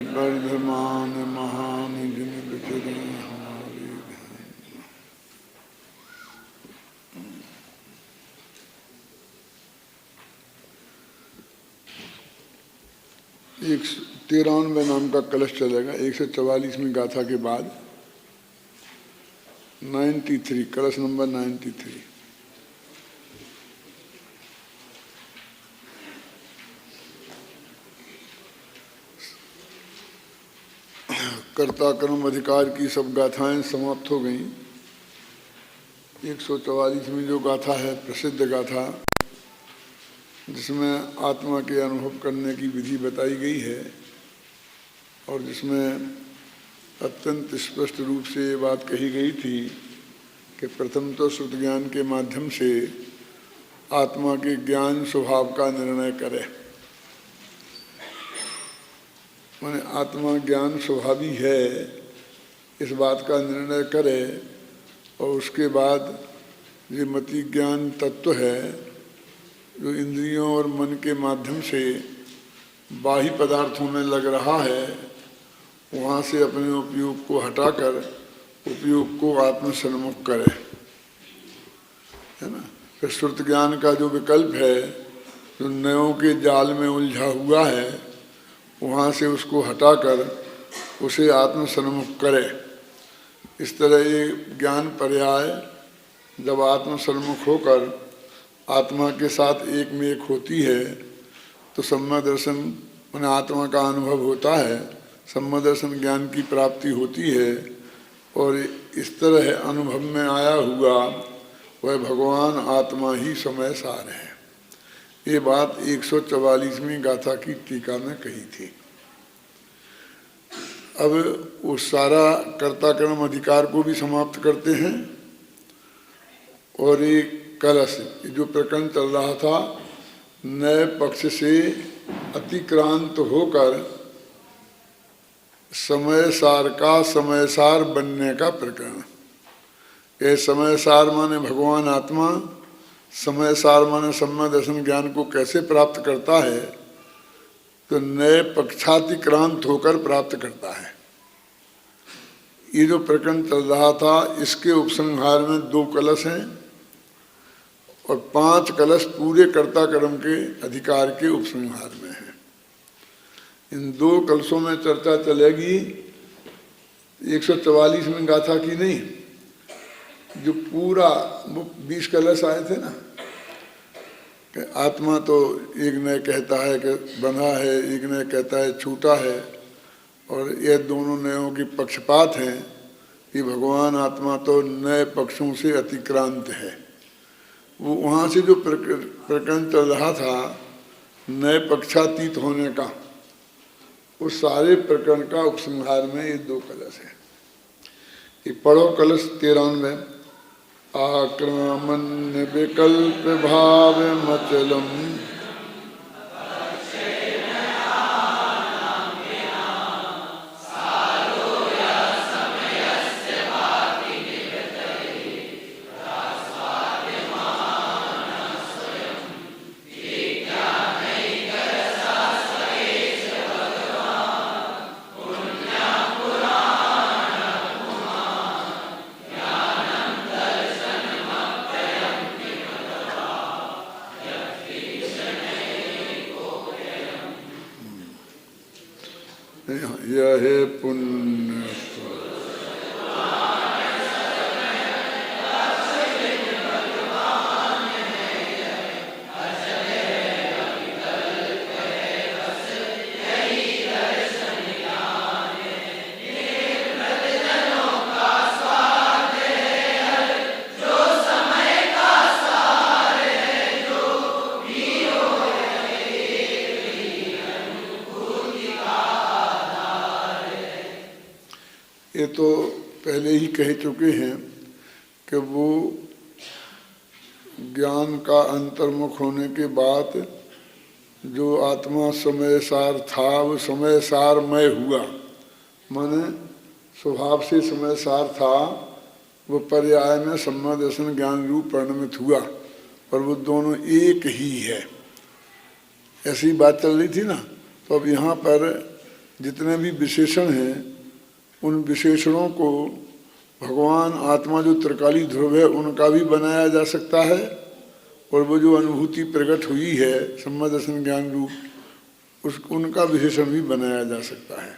वर्धमान महान जिन बिखरे हमारे ध्यान। 193 नाम का कलश चलेगा 144वीं गाथा के बाद 93 कलश नंबर 93। कर्ता कर्म अधिकार की सब गाथाएं समाप्त हो गईं। 144वीं जो गाथा है प्रसिद्ध गाथा, जिसमें आत्मा के अनुभव करने की विधि बताई गई है और जिसमें अत्यंत स्पष्ट रूप से ये बात कही गई थी कि प्रथम तो श्रुत ज्ञान के माध्यम से आत्मा के ज्ञान स्वभाव का निर्णय करे। माने आत्मा ज्ञान स्वभावी है इस बात का निर्णय करे और उसके बाद ये मति ज्ञान तत्व है जो इंद्रियों और मन के माध्यम से बाह्य पदार्थों में लग रहा है, वहाँ से अपने उपयोग को हटाकर उपयोग को आत्मसन्मुख करे, है ना। फिर श्रुत ज्ञान का जो विकल्प है जो नयों के जाल में उलझा हुआ है, वहाँ से उसको हटाकर उसे आत्मसन्मुख करे। इस तरह ये ज्ञान पर्याय जब आत्मसन्मुख होकर आत्मा के साथ एक में एक होती है तो सम्यक दर्शन उन्हें आत्मा का अनुभव होता है, सम्यक दर्शन ज्ञान की प्राप्ति होती है और इस तरह अनुभव में आया हुआ वह भगवान आत्मा ही समय सार है। ये बात 144वीं गाथा की टीका में कही थी। अब वो सारा कर्ता कर्म अधिकार को भी समाप्त करते हैं और एक कलश जो प्रकरण चल रहा था नए पक्ष से अतिक्रांत होकर समय सार का समय सार बनने का प्रकरण। ये समय सार माने भगवान आत्मा, समय सार माने सम्यक दर्शन ज्ञान को कैसे प्राप्त करता है तो नए पक्षातिक्रांत होकर प्राप्त करता है। ये जो प्रकरण चल रहा था इसके उपसंहार में 2 कलश हैं और 5 कलश पूरे कर्ता कर्म के अधिकार के उपसंहार में हैं। इन 2 कलशों में चर्चा चलेगी 144वीं गाथा की नहीं, जो पूरा वो 20 कलश आए थे ना कि आत्मा तो एक ने कहता है कि बंधा है, एक ने कहता है छूटा है और ये दोनों नयों की पक्षपात हैं कि भगवान आत्मा तो नए पक्षों से अतिक्रांत है। वो वहाँ से जो प्रकरण चल रहा था नए पक्षातीत होने का, उस सारे प्रकरण का उपसंहार में ये 2 कलश है। ये पढ़ो कलश 93। आक्रमण विकल्प भाव मचलम यह पुण्य ये तो पहले ही कह चुके हैं कि वो ज्ञान का अंतर्मुख होने के बाद जो आत्मा समय सार था वो समय सारमय हुआ, माने स्वभाव से समय सार था, वो पर्याय में सम्यक दर्शन ज्ञान रूप परिणमित हुआ और वो दोनों एक ही है। ऐसी बात चल रही थी ना। तो अब यहाँ पर जितने भी विशेषण हैं उन विशेषणों को भगवान आत्मा जो त्रिकाली ध्रुव है उनका भी बनाया जा सकता है, और वो जो अनुभूति प्रकट हुई है सम्यक दर्शन ज्ञान रूप उनका विशेषण भी बनाया जा सकता है।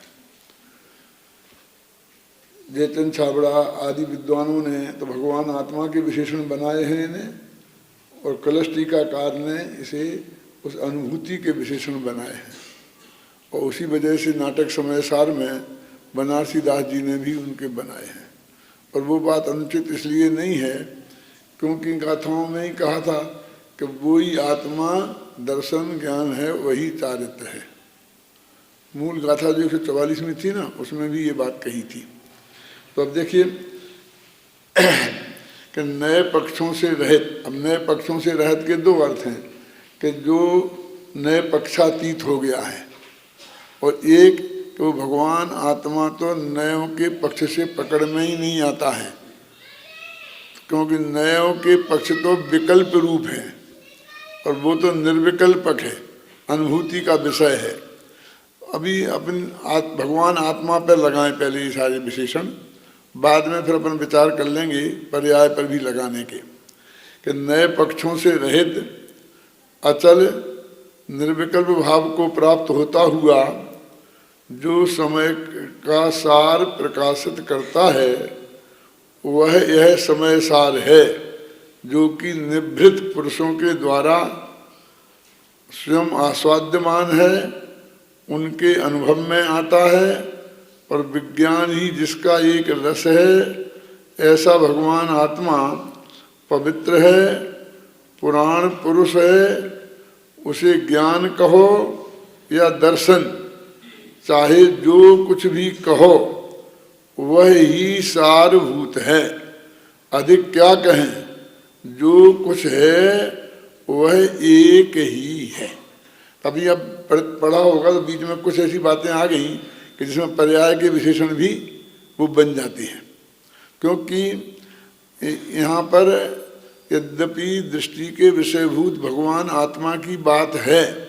जयचंद छाबड़ा आदि विद्वानों ने तो भगवान आत्मा के विशेषण बनाए हैं इन्हें, और कलश टीकाकार ने इसे उस अनुभूति के विशेषण बनाए हैं, और उसी वजह से नाटक समय सार में बनारसी दास जी ने भी उनके बनाए हैं। और वो बात अनुचित इसलिए नहीं है क्योंकि गाथाओं में ही कहा था कि वही आत्मा दर्शन ज्ञान है, वही चारित्र है। मूल गाथा जो 144 में थी ना, उसमें भी ये बात कही थी। तो अब देखिए कि नए पक्षों से रहित, अब नए पक्षों से रहित के दो अर्थ हैं कि जो नए पक्षातीत हो गया है, और एक कि वो भगवान आत्मा तो नयों के पक्ष से पकड़ में ही नहीं आता है, क्योंकि नयों के पक्ष तो विकल्प रूप है और वो तो निर्विकल्पक है, अनुभूति का विषय है। अभी अपन भगवान आत्मा पर लगाएं पहले ये सारे विशेषण, बाद में फिर अपन विचार कर लेंगे पर्याय पर भी लगाने के, कि नए पक्षों से रहित अचल निर्विकल्प भाव को प्राप्त होता हुआ जो समय का सार प्रकाशित करता है वह यह समय सार है, जो कि निभृत पुरुषों के द्वारा स्वयं आस्वाद्यमान है, उनके अनुभव में आता है, और विज्ञान ही जिसका एक रस है। ऐसा भगवान आत्मा पवित्र है, पुराण पुरुष है, उसे ज्ञान कहो या दर्शन, चाहे जो कुछ भी कहो, वह ही सारभूत है। अधिक क्या कहें, जो कुछ है वह एक ही है। अभी अब पढ़ा होगा तो बीच में कुछ ऐसी बातें आ गई कि जिसमें पर्याय के विशेषण भी वो बन जाते हैं, क्योंकि यहाँ पर यद्यपि दृष्टि के विषयभूत भगवान आत्मा की बात है,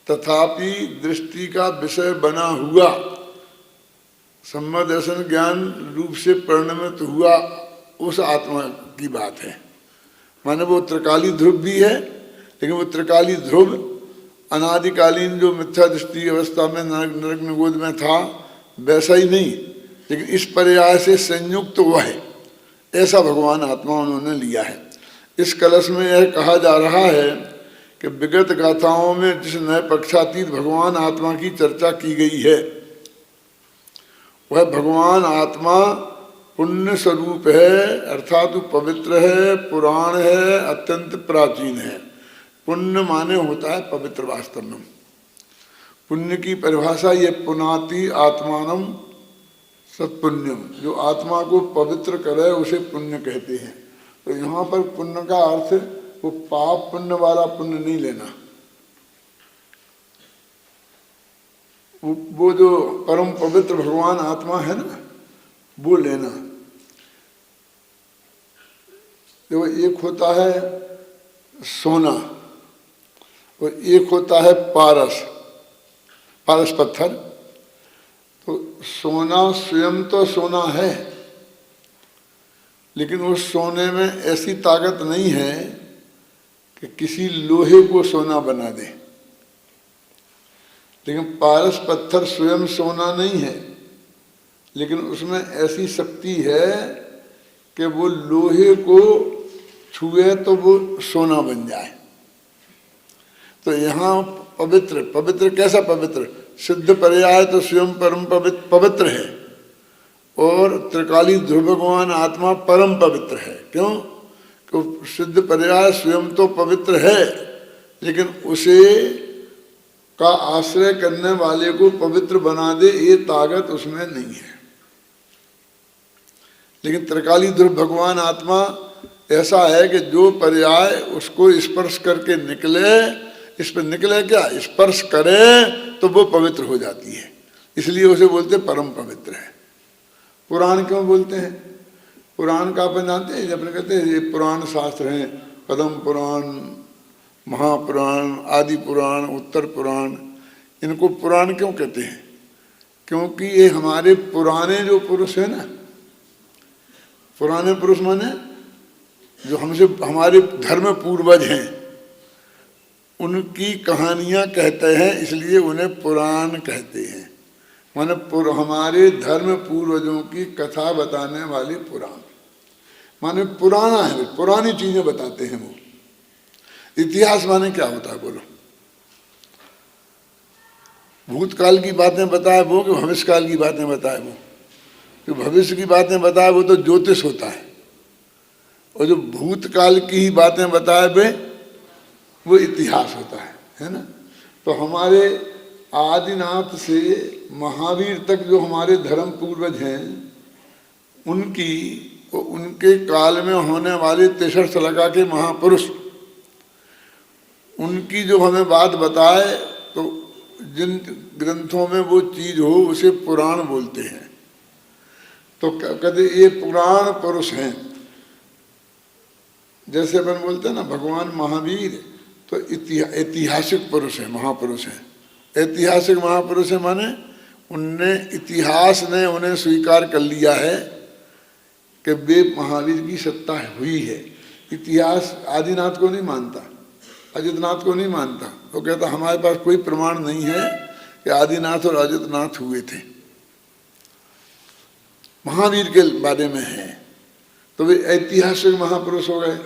तथापि दृष्टि का विषय बना हुआ सम्यक दर्शन ज्ञान रूप से परिणमित हुआ उस आत्मा की बात है। माने वो त्रिकाली ध्रुव भी है, लेकिन वो त्रिकाली ध्रुव अनादिकालीन जो मिथ्या दृष्टि अवस्था में नरक निगोद में था वैसा ही नहीं, लेकिन इस पर्याय से संयुक्त हुआ है, ऐसा भगवान आत्मा उन्होंने लिया है। इस कलश में यह कहा जा रहा है कि विगत गाथाओं में जिस नए पक्षातीत भगवान आत्मा की चर्चा की गई है, वह भगवान आत्मा पुण्य स्वरूप है, अर्थात पवित्र है, पुराण है, अत्यंत प्राचीन है। पुण्य माने होता है पवित्र। वास्तव में पुण्य की परिभाषा ये पुनाति आत्मानम सत्पुण्यम, जो आत्मा को पवित्र करे उसे पुण्य कहते हैं। तो यहाँ पर पुण्य का अर्थ वो पाप पुण्य वाला पुण्य नहीं लेना, वो जो परम पवित्र भगवान आत्मा है ना, वो लेना। देखो, एक होता है सोना और एक होता है पारस पत्थर। तो सोना स्वयं तो सोना है, लेकिन उस सोने में ऐसी ताकत नहीं है कि किसी लोहे को सोना बना दे। लेकिन पारस पत्थर स्वयं सोना नहीं है, लेकिन उसमें ऐसी शक्ति है कि वो लोहे को छुए तो वो सोना बन जाए। तो यहाँ पवित्र कैसा पवित्र? सिद्ध पर्याय तो स्वयं परम पवित्र है, और त्रिकाली ध्रुव भगवान आत्मा परम पवित्र है। क्यों? तो सिद्ध पर्याय स्वयं तो पवित्र है, लेकिन उसे का आश्रय करने वाले को पवित्र बना दे ये ताकत उसमें नहीं है। लेकिन त्रिकाली ध्रुव भगवान आत्मा ऐसा है कि जो पर्याय उसको स्पर्श करके निकले, इस पर निकले क्या, स्पर्श करे तो वो पवित्र हो जाती है। इसलिए उसे बोलते परम पवित्र है। पुराण क्यों बोलते हैं? पुराण का अपन जानते हैं, जब कहते हैं ये पुराण शास्त्र हैं, पद्म पुराण, महापुराण, आदि पुराण, उत्तर पुराण, इनको पुराण क्यों कहते हैं? क्योंकि ये हमारे पुराने जो पुरुष है ना, पुराने पुरुष माने जो हमसे हमारे धर्म पूर्वज हैं, उनकी कहानियां कहते हैं, इसलिए उन्हें पुराण कहते हैं। माने हमारे धर्म पूर्वजों की कथा बताने वाले पुराण, माने पुराना है, पुरानी चीजें बताते हैं वो। इतिहास माने क्या होता है बोलो? भूतकाल की बातें बताए वो कि भविष्य काल की बातें बताए वो? तो भविष्य की बातें बताए वो तो ज्योतिष होता है, और जो भूतकाल की ही बातें बताए वे वो इतिहास होता है ना। तो हमारे आदिनाथ से महावीर तक जो हमारे धर्म पूर्वज हैं, उनके काल में होने वाले तेसर शलाका के महापुरुष, उनकी जो हमें बात बताए, तो जिन ग्रंथों में वो चीज हो उसे पुराण बोलते हैं। तो कहते ये पुराण पुरुष हैं। जैसे अपन बोलते हैं ना भगवान महावीर, तो ऐतिहासिक पुरुष है, महापुरुष है। ऐतिहासिक महापुरुष है माने उनने, इतिहास ने उन्हें स्वीकार कर लिया है कि वे महावीर की सत्ता हुई है। इतिहास आदिनाथ को नहीं मानता, अजितनाथ को नहीं मानता। वो कहता हमारे पास कोई प्रमाण नहीं है कि आदिनाथ और अजितनाथ हुए थे, महावीर के बारे में है। तो वे ऐतिहासिक महापुरुष हो गए।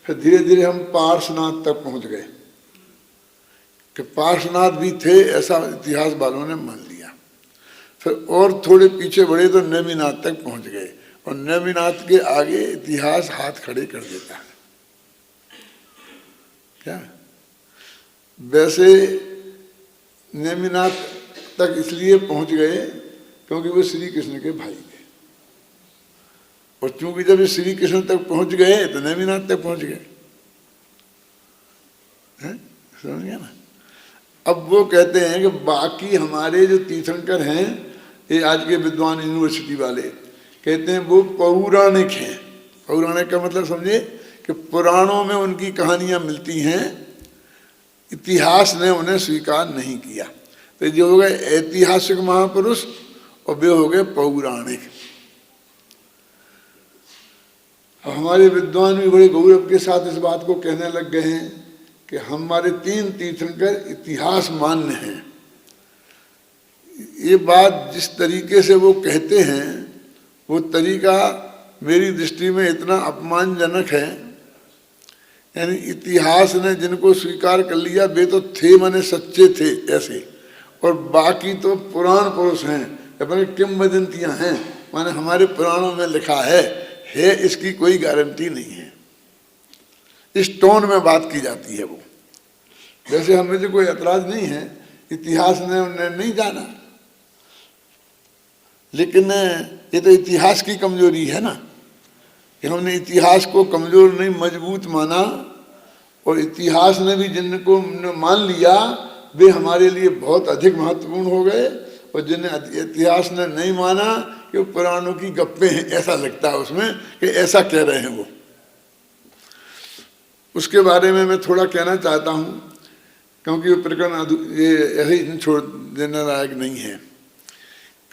फिर धीरे धीरे हम पार्श्वनाथ तक पहुंच गए कि पार्श्वनाथ भी थे, ऐसा इतिहास वालों ने मान लिया। फिर और थोड़े पीछे बढ़े तो नेमिनाथ तक पहुंच गए, और नेमिनाथ के आगे इतिहास हाथ खड़े कर देता है। क्या वैसे नेमिनाथ तक इसलिए पहुंच गए क्योंकि वो श्री कृष्ण के भाई थे, और चूंकि जब श्री कृष्ण तक पहुंच गए तो नेमिनाथ तक पहुंच गए। समझ गया ना? अब वो कहते हैं कि बाकी हमारे जो तीर्थंकर हैं, ये आज के विद्वान यूनिवर्सिटी वाले कहते हैं वो पौराणिक हैं। पौराणिक का मतलब समझे कि पुराणों में उनकी कहानियां मिलती हैं, इतिहास ने उन्हें स्वीकार नहीं किया। तो जो हो गए ऐतिहासिक महापुरुष और वे हो गए पौराणिक। हमारे विद्वान भी बड़े गौरव के साथ इस बात को कहने लग गए हैं कि हमारे 3 तीर्थंकर इतिहास मान्य हैं। ये बात जिस तरीके से वो कहते हैं, वो तरीका मेरी दृष्टि में इतना अपमानजनक है। यानी इतिहास ने जिनको स्वीकार कर लिया वे तो थे, माने सच्चे थे ऐसे, और बाकी तो पुराण पुरुष हैं, अपने किंवदंतियां हैं, माने हमारे पुराणों में लिखा है इसकी कोई गारंटी नहीं है। इस टोन में बात की जाती है वो। वैसे हमें तो कोई एतराज नहीं है, इतिहास ने उन्हें नहीं जाना, लेकिन ये तो इतिहास की कमजोरी है ना कि हमने इतिहास को कमजोर नहीं मजबूत माना, और इतिहास ने भी जिनको मान लिया वे हमारे लिए बहुत अधिक महत्वपूर्ण हो गए, और जिन्हें इतिहास ने नहीं माना कि पुराणों की गप्पे हैं, ऐसा लगता है उसमें कि ऐसा कह रहे हैं वो। उसके बारे में मैं थोड़ा कहना चाहता हूँ, क्योंकि वो प्रकरण ये ऐसे छोड़ देने लायक नहीं है।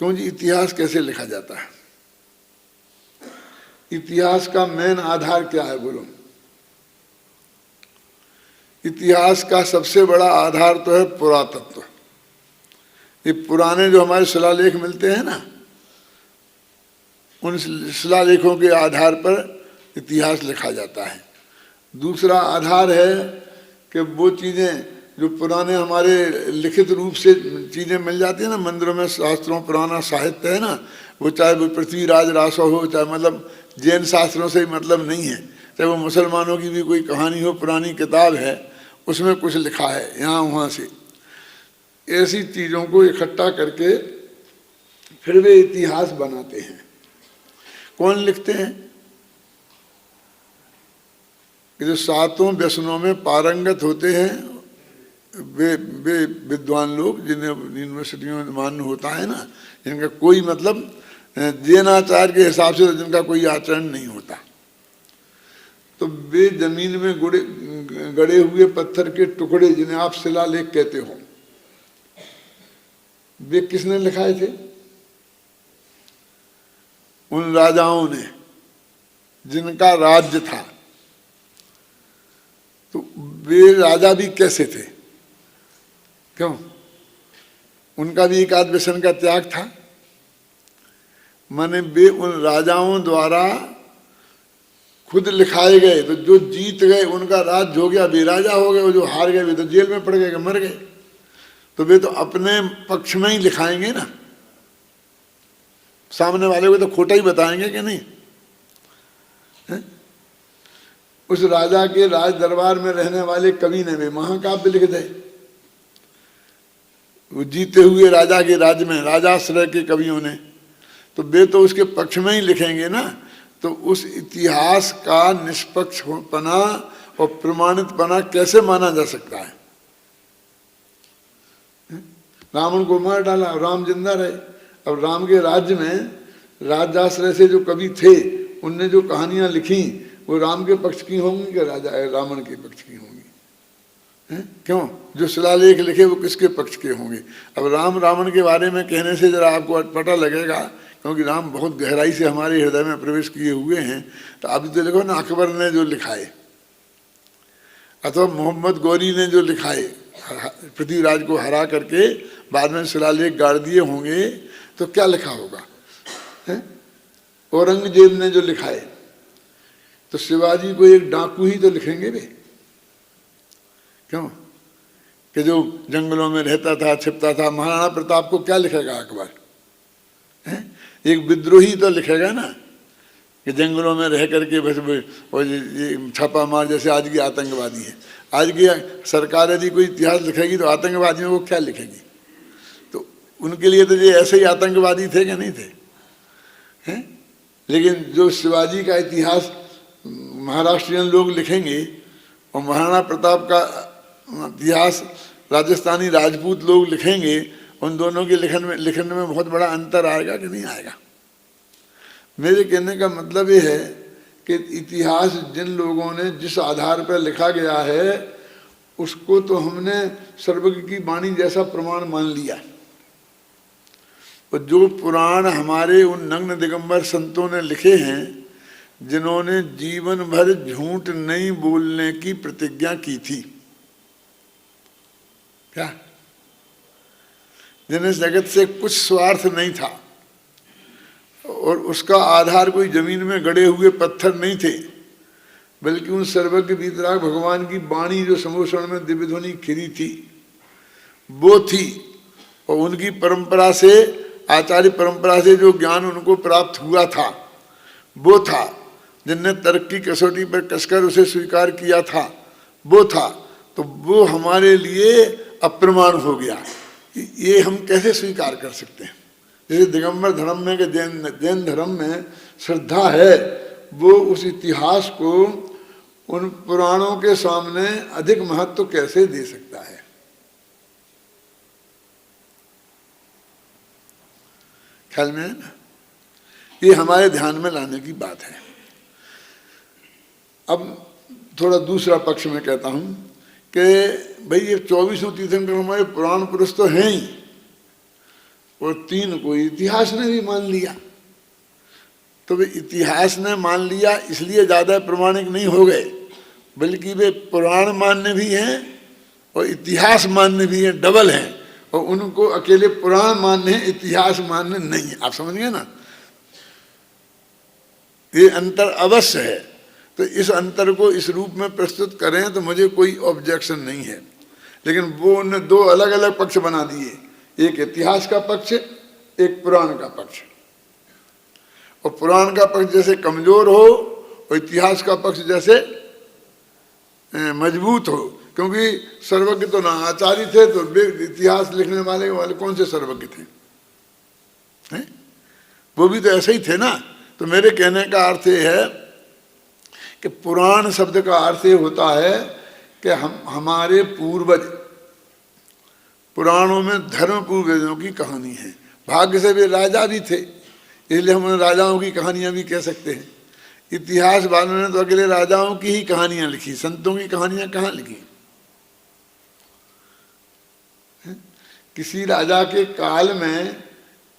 क्योंकि इतिहास कैसे लिखा जाता है? इतिहास का मेन आधार क्या है बोलो? इतिहास का सबसे बड़ा आधार तो है पुरातत्व। ये पुराने जो हमारे शिलालेख मिलते हैं ना, उन शिलालेखों के आधार पर इतिहास लिखा जाता है। दूसरा आधार है कि वो चीज़ें जो पुराने हमारे लिखित रूप से चीज़ें मिल जाती हैं ना मंदिरों में, शास्त्रों, पुराना साहित्य है ना, वो चाहे वो पृथ्वीराज रासो हो, चाहे मतलब जैन शास्त्रों से ही मतलब नहीं है, चाहे वो मुसलमानों की भी कोई कहानी हो, पुरानी किताब है, उसमें कुछ लिखा है यहाँ वहाँ से। ऐसी चीज़ों को इकट्ठा करके फिर वे इतिहास बनाते हैं। कौन लिखते हैं? कि जो 7 व्यसनों में पारंगत होते हैं वे विद्वान लोग, जिन्हें यूनिवर्सिटियों में मान्य होता है ना, जिनका कोई मतलब जैनाचार्य के हिसाब से जिनका कोई आचरण नहीं होता, तो वे जमीन में गड़े हुए पत्थर के टुकड़े, जिन्हें आप शिलालेख कहते हो, वे किसने लिखाए थे? उन राजाओं ने जिनका राज्य था, तो वे राजा भी कैसे थे? क्यों? उनका भी एक आध व्यसन का त्याग था। माने वे उन राजाओं द्वारा खुद लिखाए गए, तो जो जीत गए उनका राज्य हो गया, वे राजा हो गए, और जो हार गए वे तो जेल में पड़ गए, मर गए। तो वे तो अपने पक्ष में ही लिखाएंगे ना, सामने वाले को तो खोटा ही बताएंगे कि नहीं है? उस राजा के राज दरबार में रहने वाले कवि ने वे महाकाव्य लिख दे, वो जीते हुए राजा के राज्य में राजाश्रय के कवियों ने, तो वे तो उसके पक्ष में ही लिखेंगे ना। तो उस इतिहास का निष्पक्षपना और प्रमाणितपना कैसे माना जा सकता है? रावण को मार डाला, राम जिंदा रहे। अब राम के राज्य में राजाश्रय से जो कवि थे, उनने जो कहानियां लिखी वो राम के पक्ष की होंगी कि राजा रावण के पक्ष की होंगी? क्यों? जो शिलालेख लिखे वो किसके पक्ष के होंगे? अब राम रावण के बारे में कहने से जरा आपको अटपटा लगेगा, क्योंकि राम बहुत गहराई से हमारे हृदय में प्रवेश किए हुए हैं। तो अभी तो देखो ना, अकबर ने जो लिखाए अथवा मोहम्मद गौरी ने जो लिखाए, पृथ्वीराज को हरा करके बाद में शिलालेख गाड़ दिए होंगे, तो क्या लिखा होगा? औरंगजेब ने जो लिखाए, तो शिवाजी को एक डाकू ही तो लिखेंगे वे। क्यों? कि जो जंगलों में रहता था, छिपता था। महाराणा प्रताप को क्या लिखेगा अकबर? एक विद्रोही तो लिखेगा ना, कि जंगलों में रह करके बस वो छापा मार, जैसे आज की आतंकवादी है। आज की सरकार यदि कोई इतिहास लिखेगी तो आतंकवादियों को क्या लिखेगी? तो उनके लिए तो ये ऐसे ही आतंकवादी थे कि नहीं थे? हैं? लेकिन जो शिवाजी का इतिहास महाराष्ट्रियन लोग लिखेंगे और महाराणा प्रताप का इतिहास राजस्थानी राजपूत लोग लिखेंगे, उन दोनों के लिखने में बहुत बड़ा अंतर आएगा कि नहीं आएगा? मेरे कहने का मतलब ये है कि इतिहास जिन लोगों ने जिस आधार पर लिखा गया है, उसको तो हमने सर्वज्ञ की वाणी जैसा प्रमाण मान लिया। और जो पुराण हमारे उन नग्न दिगंबर संतों ने लिखे हैं, जिन्होंने जीवन भर झूठ नहीं बोलने की प्रतिज्ञा की थी, क्या? जिन्हें जगत से कुछ स्वार्थ नहीं था, और उसका आधार कोई जमीन में गड़े हुए पत्थर नहीं थे, बल्कि उन सर्वज्ञ वीतराग भगवान की वाणी जो समोषण में दिव्य ध्वनि खिरी थी, वो थी। और उनकी परंपरा से, आचार्य परंपरा से जो ज्ञान उनको प्राप्त हुआ था, वो था। जिनने तर्क की कसौटी पर कसकर उसे स्वीकार किया था, वो था। तो वो हमारे लिए अप्रमाण हो गया। ये हम कैसे स्वीकार कर सकते हैं? जैसे दिगंबर धर्म में, कि जैन धर्म में श्रद्धा है, वो उस इतिहास को उन पुराणों के सामने अधिक महत्व कैसे दे सकता है? ख्याल में है ना? ये हमारे ध्यान में लाने की बात है। अब थोड़ा दूसरा पक्ष में कहता हूं कि भाई ये 24 तीर्थंकर हमारे पुराण पुरुष तो हैं ही, और 3 को इतिहास ने भी मान लिया। तो वे इतिहास ने मान लिया इसलिए ज़्यादा प्रमाणिक नहीं हो गए, बल्कि वे पुराण मान्य भी हैं और इतिहास मान्य भी हैं, डबल हैं। और उनको अकेले पुराण मान्य है, इतिहास मान्य नहीं है। आप समझ गए ना? ये अंतर अवश्य है। तो इस अंतर को इस रूप में प्रस्तुत करें तो मुझे कोई ऑब्जेक्शन नहीं है, लेकिन वो उन्होंने 2 अलग अलग पक्ष बना दिए, एक इतिहास का पक्ष, एक पुराण का पक्ष। और पुराण का पक्ष जैसे कमजोर हो और इतिहास का पक्ष जैसे मजबूत हो, क्योंकि सर्वज्ञ तो ना आचार्य थे, तो इतिहास लिखने वाले कौन से सर्वज्ञ थे? हैं? वो भी तो ऐसे ही थे ना। तो मेरे कहने का अर्थ ये है कि पुराण शब्द का अर्थ ये होता है कि हमारे पूर्वज, पुराणों में धर्म पूर्वजों की कहानी है। भाग्य से वे राजा भी थे, इसलिए हम उन राजाओं की कहानियां भी कह सकते हैं। इतिहास वालों ने तो अकेले राजाओं की ही कहानियां लिखी, संतों की कहानियां कहाँ लिखी? किसी राजा के काल में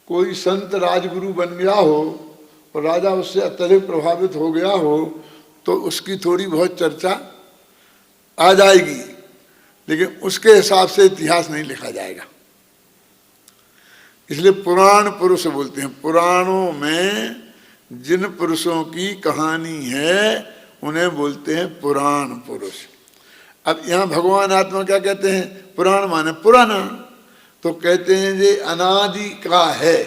कोई संत राजगुरु बन गया हो और राजा उससे अत्यधिक प्रभावित हो गया हो तो उसकी थोड़ी बहुत चर्चा आ जाएगी, लेकिन उसके हिसाब से इतिहास नहीं लिखा जाएगा। इसलिए पुराण पुरुष बोलते हैं। पुराणों में जिन पुरुषों की कहानी है उन्हें बोलते हैं पुराण पुरुष। अब यहाँ भगवान आत्मा क्या कहते हैं? पुराण माने पुराना, तो कहते हैं ये अनादि का है।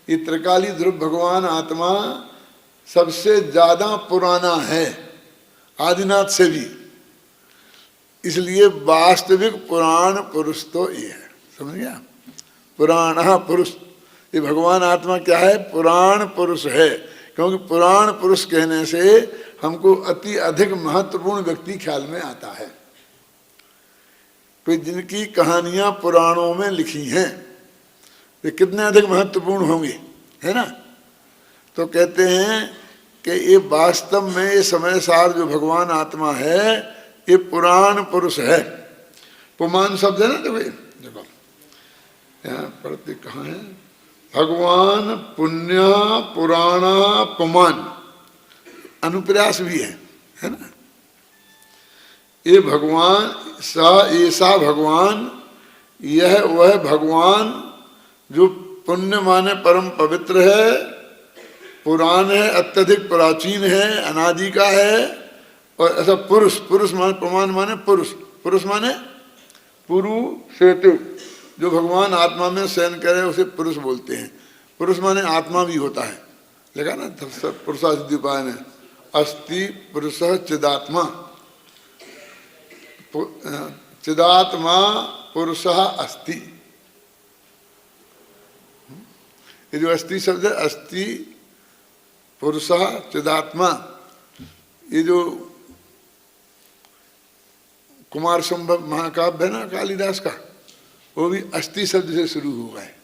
ये त्रिकाली ध्रुव भगवान आत्मा सबसे ज्यादा पुराना है, आदिनाथ से भी। इसलिए वास्तविक पुराण पुरुष तो ये है, समझ गया? पुराण पुरुष, ये भगवान आत्मा क्या है? पुराण पुरुष है। क्योंकि पुराण पुरुष कहने से हमको अति अधिक महत्वपूर्ण व्यक्ति ख्याल में आता है, कोई जिनकी कहानियां पुराणों में लिखी हैं, ये कितने अधिक महत्वपूर्ण होंगे, है ना? तो कहते हैं कि ये वास्तव में ये समय सार जो भगवान आत्मा है ये पुराण पुरुष है। पुमान शब्द है ना, देखो यहाँ पढ़ते कहाँ है? भगवान पुण्य पुराण पुमान, अनुप्रयास भी है ना? ये भगवान ऐसा भगवान, यह वह भगवान जो पुण्य माने परम पवित्र है, पुराण है, अत्यधिक प्राचीन है, अनादि का है, और ऐसा पुरुष, पुरुष माने प्रमाण माने पुरुष, पुरुष माने पुरुषेतु, जो भगवान आत्मा में शयन करे उसे पुरुष बोलते हैं। पुरुष माने आत्मा भी होता है, देखा ना पुरुषा सिद्धि उपाय में, अस्ति पुरुषः चिदात्मा, चिदात्मा पुरुषः अस्ति। ये जो अस्ति शब्द है, अस्ति पुरुषः चिदात्मा, ये जो कुमार संभव महाकाव्य है ना कालिदास का, वो भी अस्ति शब्द से शुरू हुआ है।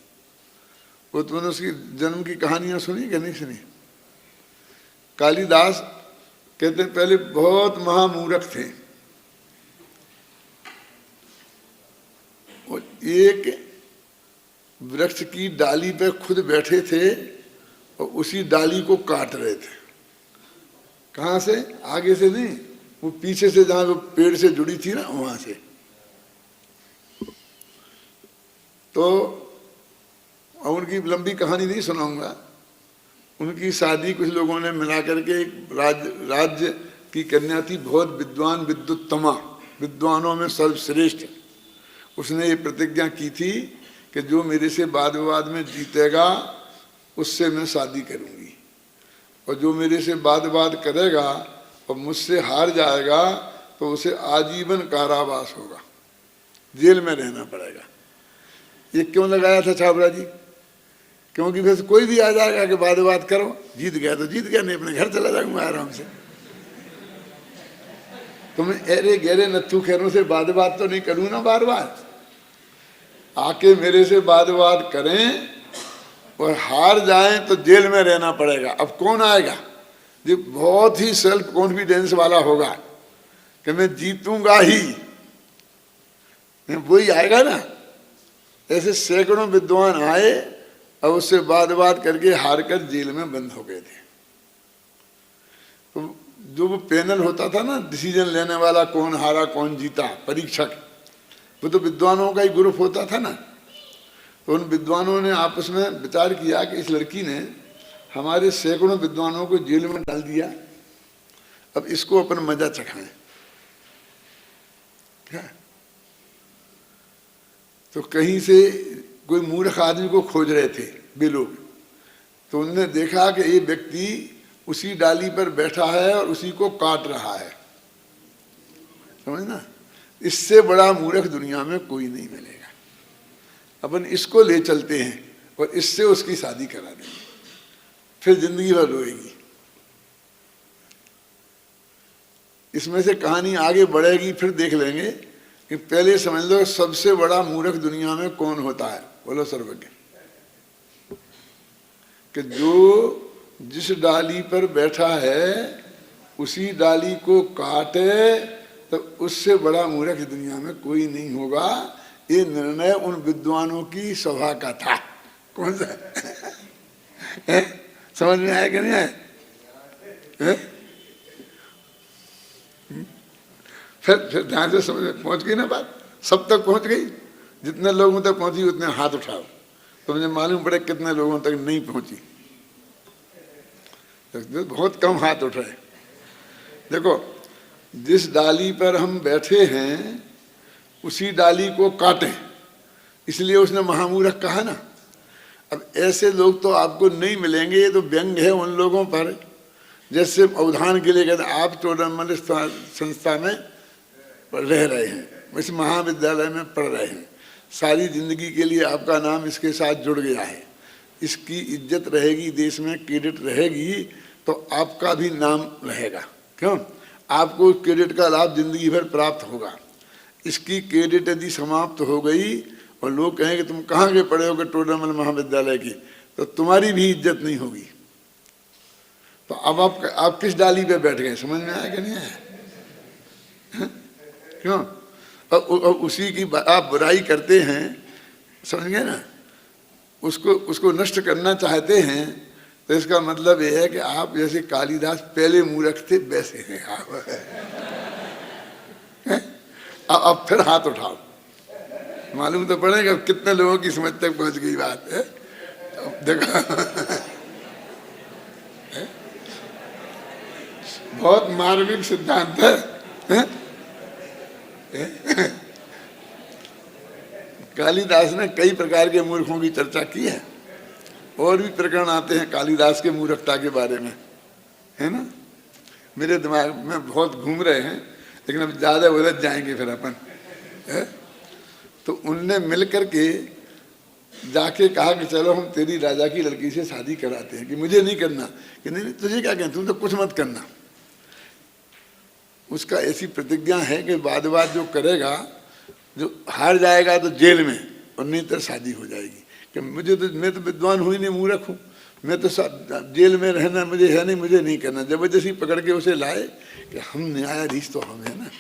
वो तुमने उसकी जन्म की कहानियां सुनी कि नहीं सुनी? कालिदास कहते पहले बहुत महामूर्ख थे, और एक वृक्ष की डाली पे खुद बैठे थे और उसी डाली को काट रहे थे। कहाँ से? आगे से नहीं, वो पीछे से, जहाँ वो पेड़ से जुड़ी थी ना, वहां से। तो उनकी लंबी कहानी नहीं सुनाऊंगा। उनकी शादी कुछ लोगों ने मिला करके, एक राज्य की कन्या थी, बहुत विद्वान, विद्युत्तमा, विद्वानों में सर्वश्रेष्ठ। उसने ये प्रतिज्ञा की थी कि जो मेरे से वाद विवाद में जीतेगा उससे मैं शादी करूंगी, और जो मेरे से वाद विवाद करेगा और मुझसे हार जाएगा तो उसे आजीवन कारावास होगा, जेल में रहना पड़ेगा। ये क्यों लगाया था छाबड़ा जी? क्योंकि फिर कोई भी आ जाएगा कि वाद विवाद करो, जीत गया तो जीत गया, नहीं अपने घर चला जाऊंगा आराम से। तुम अरे गहरे नत्थू खैरों से वाद विवाद तो नहीं करूँ ना बार बार, आके मेरे से वाद विवाद करें और हार जाएं तो जेल में रहना पड़ेगा। अब कौन आएगा जो बहुत ही सेल्फ कॉन्फिडेंस वाला होगा कि मैं जीतूंगा ही, वही आएगा ना। ऐसे सैकड़ों विद्वान आए और उससे वाद विवाद करके हार कर जेल में बंद हो गए थे। तो जो वो पैनल होता था ना, डिसीजन लेने वाला, कौन हारा कौन जीता, परीक्षक, वो तो विद्वानों का ही ग्रुप होता था ना। तो उन विद्वानों ने आपस में विचार किया कि इस लड़की ने हमारे सैकड़ों विद्वानों को जेल में डाल दिया, अब इसको अपन मजा चखाएं। क्या? तो कहीं से कोई मूर्ख आदमी को खोज रहे थे वे लोग, तो उन्होंने देखा कि ये व्यक्ति उसी डाली पर बैठा है और उसी को काट रहा है, समझना? इससे बड़ा मूर्ख दुनिया में कोई नहीं मिलेगा। अपन इसको ले चलते हैं और इससे उसकी शादी करा देंगे, फिर जिंदगी भर रोएगी। इसमें से कहानी आगे बढ़ेगी, फिर देख लेंगे कि पहले समझ लो सबसे बड़ा मूर्ख दुनिया में कौन होता है। बोलो सर्वज्ञ। कि जो जिस डाली पर बैठा है उसी डाली को काटे, तो उससे बड़ा मूर्ख दुनिया में कोई नहीं होगा। ये निर्णय उन विद्वानों की सभा का था। कौन सा? समझ में आया कि नहीं आया? फिर ध्यान से समझ पहुंच गई ना बात, सब तक पहुंच गई। जितने लोगों तक पहुंची उतने हाथ उठाओ, तो मुझे मालूम पड़े कितने लोगों तक नहीं पहुंची। तो बहुत कम हाथ उठाए। देखो, जिस डाली पर हम बैठे हैं उसी डाली को काटें, इसलिए उसने महामूर्ख कहा ना। अब ऐसे लोग तो आपको नहीं मिलेंगे, ये तो व्यंग है उन लोगों पर। जैसे उदाहरण के लिए कहते हैं, आप टूर्नामेंट संस्था में रह रहे हैं, इस महाविद्यालय में पढ़ रहे हैं, सारी जिंदगी के लिए आपका नाम इसके साथ जुड़ गया है, इसकी इज्जत रहेगी, देश में क्रेडिट रहेगी, तो आपका भी नाम रहेगा। क्यों? आपको क्रेडिट का लाभ जिंदगी भर प्राप्त होगा। इसकी क्रेडिट यदि समाप्त हो गई और लोग कहेंगे तुम कहाँ के पढ़े होगे टूर्नामेंट महाविद्यालय की, तो तुम्हारी भी इज्जत नहीं होगी। तो अब आप किस डाली पे बैठ गए? समझ में आया कि नहीं आया? क्यों? और उसी की आप बुराई करते हैं, समझ गए ना, उसको नष्ट करना चाहते हैं, तो इसका मतलब यह है कि आप जैसे कालिदास पहले मूर्ख थे वैसे हैं आप। अब फिर हाथ उठाओ, मालूम तो पड़ेगा कितने लोगों की समझ तक पहुंच गई बात है। देखो बहुत मार्मिक सिद्धांत है। कालिदास ने कई प्रकार के मूर्खों की चर्चा की है, और भी प्रकरण आते हैं कालिदास के मूर्खता के बारे में, है ना। मेरे दिमाग में बहुत घूम रहे हैं, लेकिन अब ज़्यादा उलझ जाएंगे फिर अपन। तो उनने मिल करके जाके कहा कि चलो हम तेरी राजा की लड़की से शादी कराते हैं। कि मुझे नहीं करना। कि नहीं तुझे क्या कहना, तुम तो कुछ मत करना। उसका ऐसी प्रतिज्ञा है कि बाद जो करेगा, जो हार जाएगा तो जेल में, और नहीं तो शादी हो जाएगी। कि मैं तो विद्वान हूँ ही नहीं, मूर्ख हूँ, मैं तो जेल में रहना मुझे है नहीं, मुझे नहीं करना। जबरदस्ती पकड़ के उसे लाए कि हम न्यायाधीश तो हम है ना,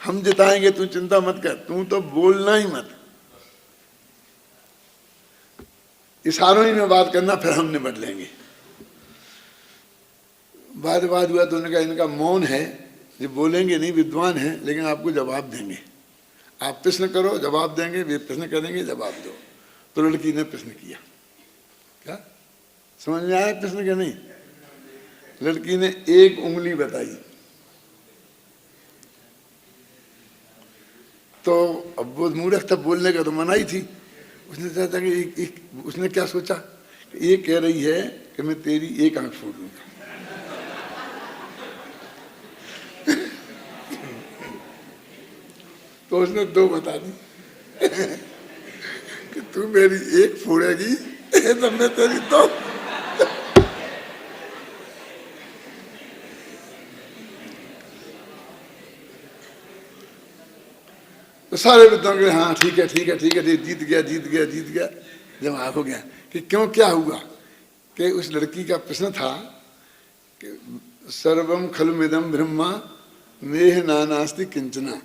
हम जिताएंगे, तू चिंता मत कर, तू तो बोलना ही मत, इशारों ही में बात करना, फिर हम निपट लेंगे। बाद हुआ तो उन्होंने कहा इनका मौन है, ये बोलेंगे नहीं, विद्वान है, लेकिन आपको जवाब देंगे। आप प्रश्न करो, जवाब देंगे, वे प्रश्न करेंगे, जवाब दो। तो लड़की ने प्रश्न किया। क्या समझ में आया प्रश्न क्या? नहीं। लड़की ने एक उंगली बताई। तो अब वो मूर्ख था, बोलने का तो मनाही थी। उसने चाहता कि उसने क्या सोचा, ये कह रही है कि मैं तेरी एक आंख फोड़ दूंगा। तो उसने दो बता दी कि तू मेरी एक फोड़ेगी तो मैं तेरी दो। तो सारे विद्वान के हाँ ठीक है, जीत गया। जवाब हो गया कि क्यों, क्या हुआ? कि उस लड़की का प्रश्न था कि सर्वम खलुमिदं ब्रह्मा नेह नानास्ति किंचना।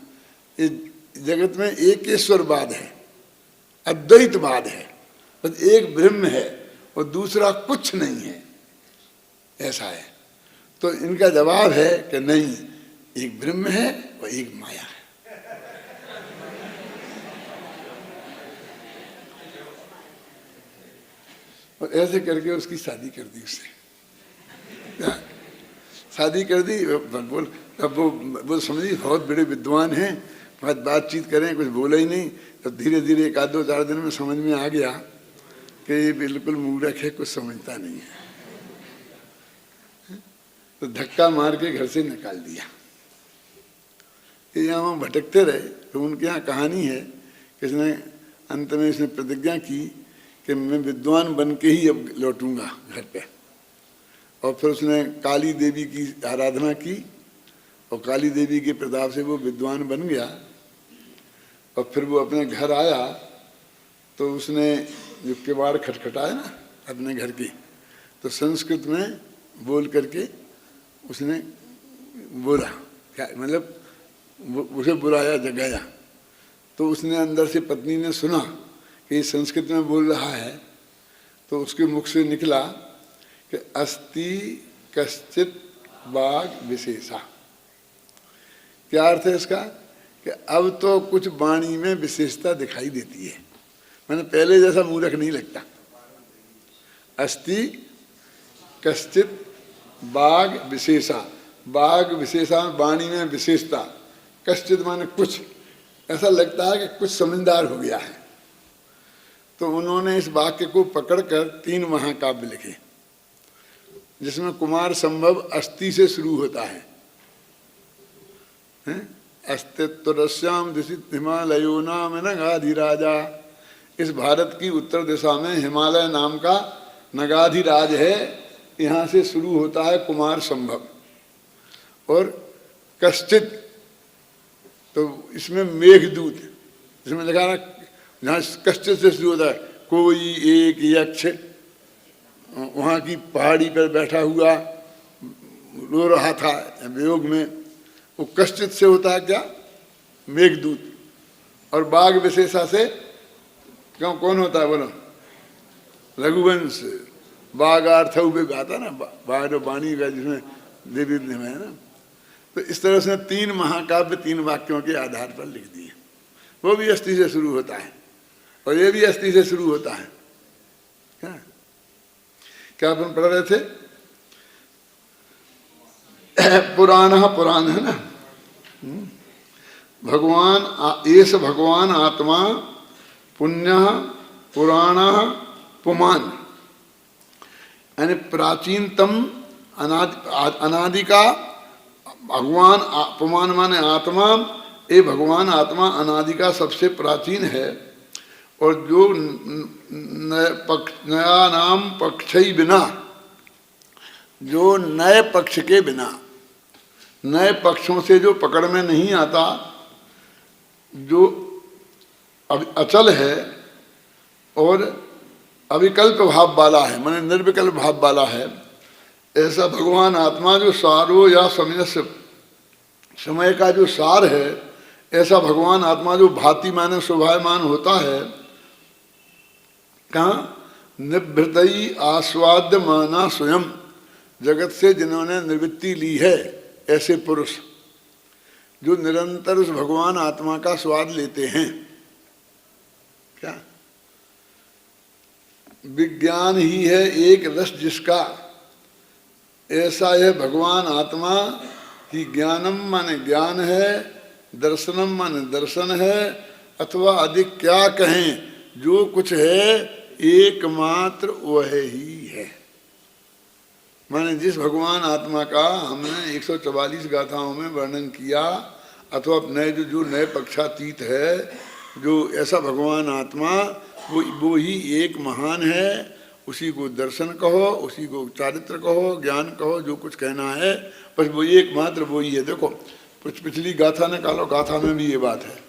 ये जगत में एक ईश्वरवाद है, अद्वैतवाद है, बस एक ब्रह्म है और दूसरा कुछ नहीं है, ऐसा है। तो इनका जवाब है कि नहीं, एक ब्रह्म है और एक माया है। और ऐसे करके उसकी शादी कर दी उससे। शादी कर दी। बोल अब वो समझी बहुत बड़े विद्वान हैं, बातचीत करें, कुछ बोला ही नहीं। तो धीरे धीरे 1-2-4 दिन में समझ में आ गया कि ये बिल्कुल मूर्ख है, कुछ समझता नहीं है। तो धक्का मार के घर से निकाल दिया। ये यहाँ भटकते रहे। तो उनके यहाँ कहानी है कि इसने अंत में इसने प्रतिज्ञा की कि मैं विद्वान बन के ही अब लौटूंगा घर पे। और फिर उसने काली देवी की आराधना की और काली देवी के प्रताप से वो विद्वान बन गया। और फिर वो अपने घर आया तो उसने जो किवाड़ खटखटाया ना अपने घर की, तो संस्कृत में बोल करके उसने बोला, क्या मतलब उसे बुलाया, जगाया। तो उसने अंदर से पत्नी ने सुना कि संस्कृत में बोल रहा है, तो उसके मुख से निकला कि अस्ति कश्चित वाग विशेषा। क्या अर्थ है इसका? कि अब तो कुछ वाणी में विशेषता दिखाई देती है, मैंने पहले जैसा मूर्ख नहीं लगता। अस्ति कश्चित वाग विशेषा, वाग विशेषा वाणी में विशेषता, कश्चित माने कुछ, ऐसा लगता है कि कुछ समझदार हो गया है। तो उन्होंने इस वाक्य को पकड़कर 3 महाकाव्य लिखे, जिसमें कुमार संभव अस्ति से शुरू होता है। अस्तित्व रश्याम दिशित हिमालयो नाम नगाधिराजा। इस भारत की उत्तर दिशा में हिमालय नाम का नगाधिराज है, यहाँ से शुरू होता है कुमार संभव। और कश्चित, तो इसमें मेघदूत, इसमें लिखा ना, जहाँ कश्चित से शुरू होता है, कोई एक यक्ष वहाँ की पहाड़ी पर बैठा हुआ रो रहा था वियोग में, वो कश्चित से होता है क्या? मेघदूत। और बाघ विशेषा से क्यों कौन होता है बोलो? रघुवंश। बाघार्थ गाता ना, बाघ वाणी का जिसमें देवी है ना। तो इस तरह से 3 महाकाव्य 3 वाक्यों के आधार पर लिख दिए। वो भी अस्थि से शुरू होता है और ये भी अस्थि से शुरू होता है। क्या अपन पढ़ रहे थे? पुराण है ना, भगवान एष भगवान आत्मा पुण्य पुराण पुमान, यानी प्राचीनतम अनादि का भगवान। पुमान माने आत्मा, ये भगवान आत्मा अनादि का सबसे प्राचीन है। और जो नया नाम पक्ष ही बिना, जो नए पक्ष के बिना, नए पक्षों से जो पकड़ में नहीं आता, जो अचल है और अविकल्प भाव वाला है, माने निर्विकल्प भाव वाला है, ऐसा भगवान आत्मा जो सारो या समय का जो सार है, ऐसा भगवान आत्मा जो भांति माने शोभायमान होता है। कहाँ? निवृत्ति आस्वाद्य माना स्वयं, जगत से जिन्होंने निवृत्ति ली है, ऐसे पुरुष जो निरंतर उस भगवान आत्मा का स्वाद लेते हैं। क्या? विज्ञान ही है एक रस जिसका, ऐसा है भगवान आत्मा ही। ज्ञानम माने ज्ञान है, दर्शनम माने दर्शन है, अथवा अधिक क्या कहें, जो कुछ है एकमात्र वह ही है। माने जिस भगवान आत्मा का हमने 144 गाथाओं में वर्णन किया, अथवा नए जो नए पक्षातीत है, जो ऐसा भगवान आत्मा, वो ही एक महान है। उसी को दर्शन कहो, उसी को चारित्र कहो, ज्ञान कहो, जो कुछ कहना है, बस वो एकमात्र वो ही है। देखो पिछली गाथा निकालो, गाथा में भी ये बात है।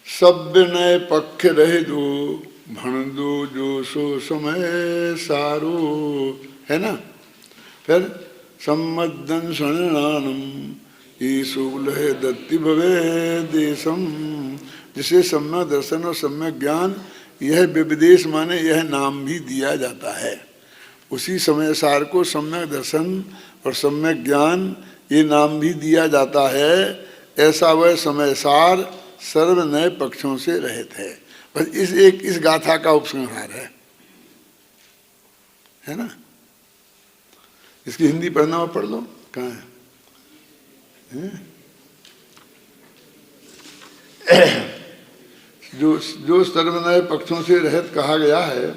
सब नए पक्ष रहे दो, भण दो जो सो समय सारो, है ना। फिर सम्मदन शरणानम ईशूल है दत्ति भवे देशम, जिसे सम्यक दर्शन और सम्यक ज्ञान, यह विविदेश माने यह नाम भी दिया जाता है। उसी समय सार को सम्यक दर्शन और सम्यक ज्ञान ये नाम भी दिया जाता है। ऐसा वह समय सार सर्व नए पक्षों से रहित है। बस इस गाथा का उपसंहार है ना। इसकी हिंदी पढ़ना हो पढ़ लो, कहाँ है? जो सर्व नए पक्षों से रहित कहा गया है,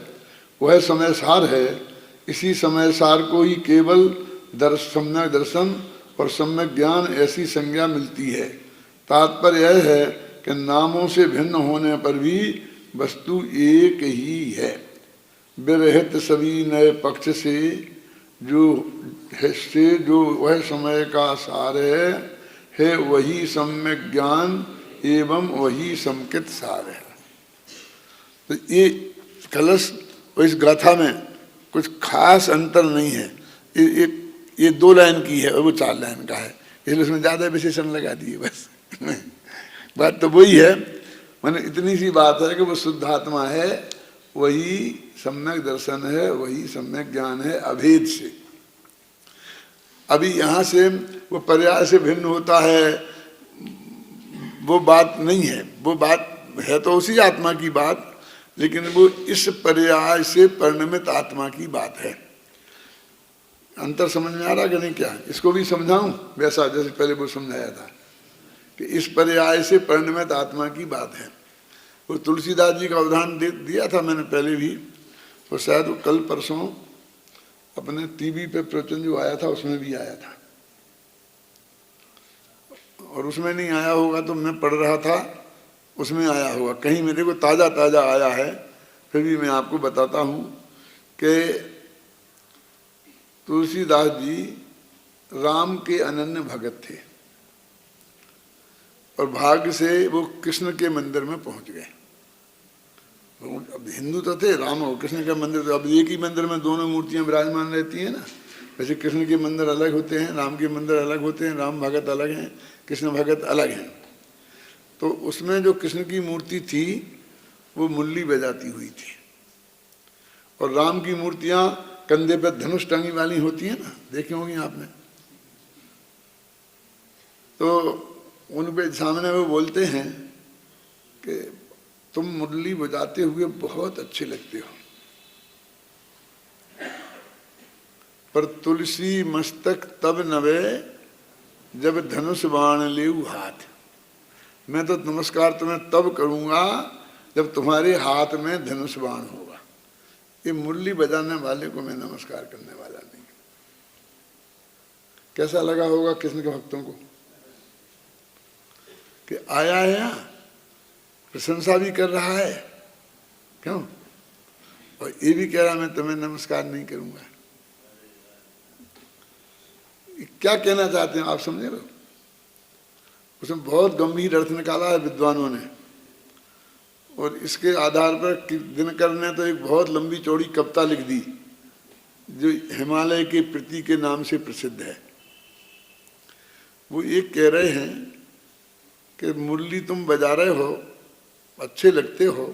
वह समय सार है। इसी समय सार को ही केवल सम्यक दर्शन और सम्यक ज्ञान ऐसी संज्ञा मिलती है। तात्पर्य यह है कि नामों से भिन्न होने पर भी वस्तु एक ही है। विरहित सभी नए पक्ष से जो वह समय का सार है वही सम्यक ज्ञान एवं वही समकित सार है। तो ये कलश और इस गाथा में कुछ खास अंतर नहीं है। ये 2 लाइन की है और वो 4 लाइन का है, इसलिए उसमें ज़्यादा विशेषण लगा दिए बस। बात तो वही है, माने इतनी सी बात है कि वो शुद्ध आत्मा है, वही सम्यक दर्शन है, वही सम्यक ज्ञान है अभेद से। अभी यहाँ से वो पर्याय से भिन्न होता है, वो बात नहीं है, वो बात है तो उसी आत्मा की बात, लेकिन वो इस पर्याय से परिणमित आत्मा की बात है। अंतर समझ में आ रहा कि नहीं? क्या इसको भी समझाऊं वैसा जैसे पहले वो समझाया था कि इस पर्याय से परिणमित आत्मा की बात है। वो तुलसीदास जी का उदाहरण दिया था मैंने पहले भी, और शायद वो कल परसों अपने टीवी पे प्रवचन जो आया था उसमें भी आया था, और उसमें नहीं आया होगा तो मैं पढ़ रहा था उसमें आया होगा, कहीं मेरे को ताज़ा ताज़ा आया है, फिर भी मैं आपको बताता हूँ कि तुलसीदास जी राम के अनन्य भगत थे और भाग्य से वो कृष्ण के मंदिर में पहुंच गए। अब हिंदू तो थे, राम और कृष्ण का मंदिर, तो अब एक ही मंदिर में दोनों मूर्तियां विराजमान रहती हैं ना। वैसे कृष्ण के मंदिर अलग होते हैं, राम के मंदिर अलग होते हैं, राम भगत अलग हैं, कृष्ण भगत अलग हैं। तो उसमें जो कृष्ण की मूर्ति थी वो मुरली बजाती हुई थी, और राम की मूर्तियां कंधे पर धनुष टंगी वाली होती है ना, देखी होंगी आपने। तो उन पे सामने वो बोलते हैं कि तुम मुरली बजाते हुए बहुत अच्छे लगते हो, पर तुलसी मस्तक तब नवे जब धनुष बाण लेऊ हाथ। मैं तो नमस्कार तुम्हें तब करूंगा जब तुम्हारे हाथ में धनुष बाण होगा। ये मुरली बजाने वाले को मैं नमस्कार करने वाला नहीं। कैसा लगा होगा कृष्ण के भक्तों को कि आया है यहाँ, प्रशंसा भी कर रहा है, क्यों, और ये भी कह रहा मैं तुम्हें नमस्कार नहीं करूंगा। क्या कहना चाहते हैं आप, समझे लो। उसमें बहुत गंभीर अर्थ निकाला है विद्वानों ने, और इसके आधार पर दिनकर ने तो एक बहुत लंबी चौड़ी कविता लिख दी जो हिमालय के प्रति के नाम से प्रसिद्ध है। वो ये कह रहे हैं कि मुरली तुम बजा रहे हो, अच्छे लगते हो,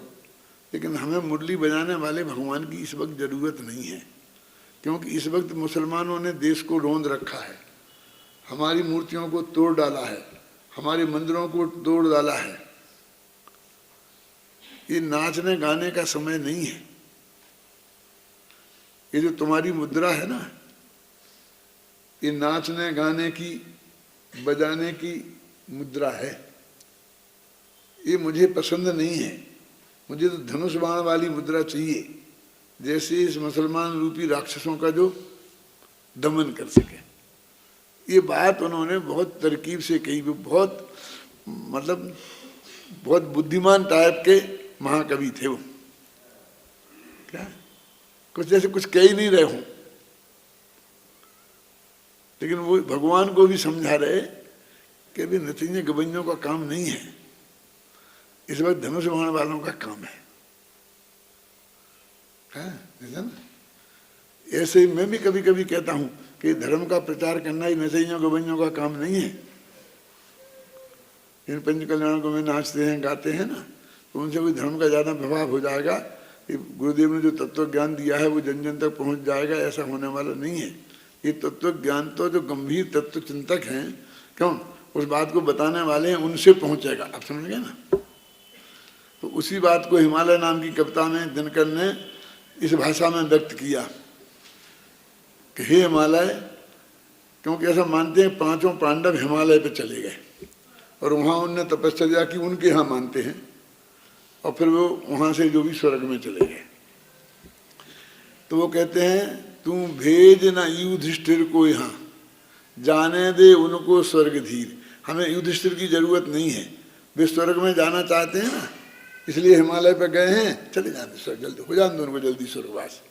लेकिन हमें मुरली बजाने वाले भगवान की इस वक्त ज़रूरत नहीं है, क्योंकि इस वक्त मुसलमानों ने देश को रोंद रखा है, हमारी मूर्तियों को तोड़ डाला है, हमारे मंदिरों को तोड़ डाला है। ये नाचने गाने का समय नहीं है। ये जो तुम्हारी मुद्रा है ना, ये नाचने गाने की बजाने की मुद्रा है, ये मुझे पसंद नहीं है। मुझे तो धनुष बाण वाली मुद्रा चाहिए, जैसे इस मुसलमान रूपी राक्षसों का जो दमन कर सके। ये बात उन्होंने बहुत तरकीब से कही, बहुत मतलब बहुत बुद्धिमान टाइप के महाकवि थे वो। क्या कुछ जैसे कुछ कह ही नहीं रहे हों, लेकिन वो भगवान को भी समझा रहे कि अभी नतीजे गबैयों का काम नहीं है, इस वक्त धनुष बाण वालों का काम है। ऐसे ही मैं भी कभी कभी कहता हूं कि धर्म का प्रचार करना ही नशइयों गबैयों का काम नहीं है। इन पंच कल्याणों को में नाचते हैं गाते हैं ना, तो उनसे कोई धर्म का ज़्यादा प्रभाव हो जाएगा। गुरुदेव ने जो तत्व ज्ञान दिया है वो जन जन तक पहुंच जाएगा, ऐसा होने वाला नहीं है। ये तत्व ज्ञान तो जो गंभीर तत्व चिंतक हैं, क्यों, उस बात को बताने वाले हैं, उनसे पहुंचेगा। आप समझ गए ना। तो उसी बात को हिमालय नाम की कविता में दिनकर ने इस भाषा में व्यक्त किया कि हे हिमालय, क्योंकि ऐसा मानते हैं पांचों पांडव हिमालय पे चले गए और वहाँ उनने तपस्या की, उनके यहाँ मानते हैं, और फिर वो वहाँ से जो भी स्वर्ग में चले गए। तो वो कहते हैं तू भेज न युधिष्ठिर को यहाँ, जाने दे उनको स्वर्ग धीर। हमें युधिष्ठिर की जरूरत नहीं है, वे स्वर्ग में जाना चाहते हैं ना, इसलिए हिमालय पे गए हैं, चले जाते स्वर्ग, जल्दी हो जाने दो उनको, जल्दी स्वर्गवास।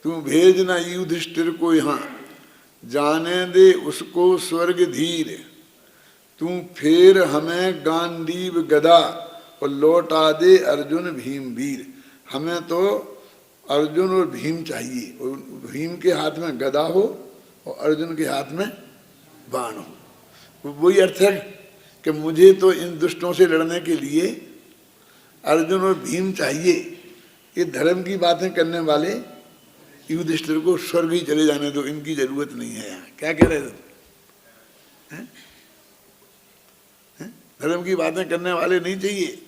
तू भेज न युधिष्ठिर को यहाँ, जाने दे उसको स्वर्ग धीर। तू फेर हमें गांडीव गदा और लौटा दे अर्जुन भीम वीर। हमें तो अर्जुन और भीम चाहिए, और भीम के हाथ में गदा हो और अर्जुन के हाथ में बाण हो। वही अर्थ है कि मुझे तो इन दुष्टों से लड़ने के लिए अर्जुन और भीम चाहिए। ये धर्म की बातें करने वाले युधिष्ठिर को स्वर्ग ही चले जाने दो, इनकी जरूरत नहीं है यहाँ। क्या कह रहे थे? धर्म की बातें करने वाले नहीं चाहिए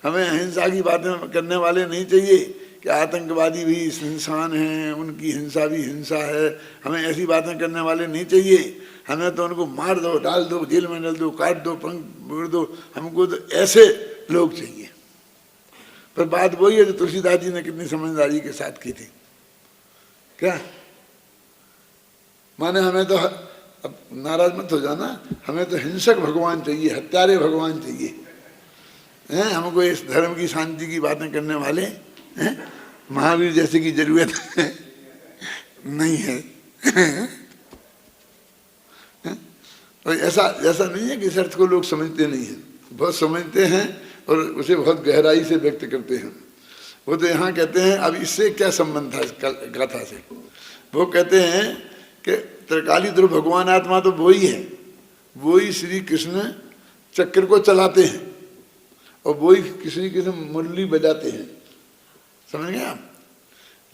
हमें, अहिंसा की बातें करने वाले नहीं चाहिए कि आतंकवादी भी इंसान हैं, उनकी हिंसा भी हिंसा है। हमें ऐसी बातें करने वाले नहीं चाहिए। हमें तो उनको मार दो, डाल दो, जेल में डाल दो, काट दो, पंख मोड़ दो, हमको तो ऐसे लोग चाहिए। पर बात वही है जो तुलसीदास जी ने कितनी समझदारी के साथ की थी। क्या माने, हमें तो, अब नाराज मत हो जाना, हमें तो हिंसक भगवान चाहिए, हत्यारे भगवान चाहिए हैं। हमको इस धर्म की शांति की बातें करने वाले हैं महावीर जैसे की जरूरत नहीं है। और ऐसा नहीं है कि इस अर्थ को लोग समझते नहीं हैं, बहुत समझते हैं और उसे बहुत गहराई से व्यक्त करते हैं। वो तो यहाँ कहते हैं, अब इससे क्या संबंध था इस गाथा से? वो कहते हैं कि त्रिकाली ध्रुव भगवान आत्मा तो वो ही है, वो ही श्री कृष्ण चक्र को चलाते हैं और वो ही श्री कृष्ण मुरली बजाते हैं। समझ गए आप?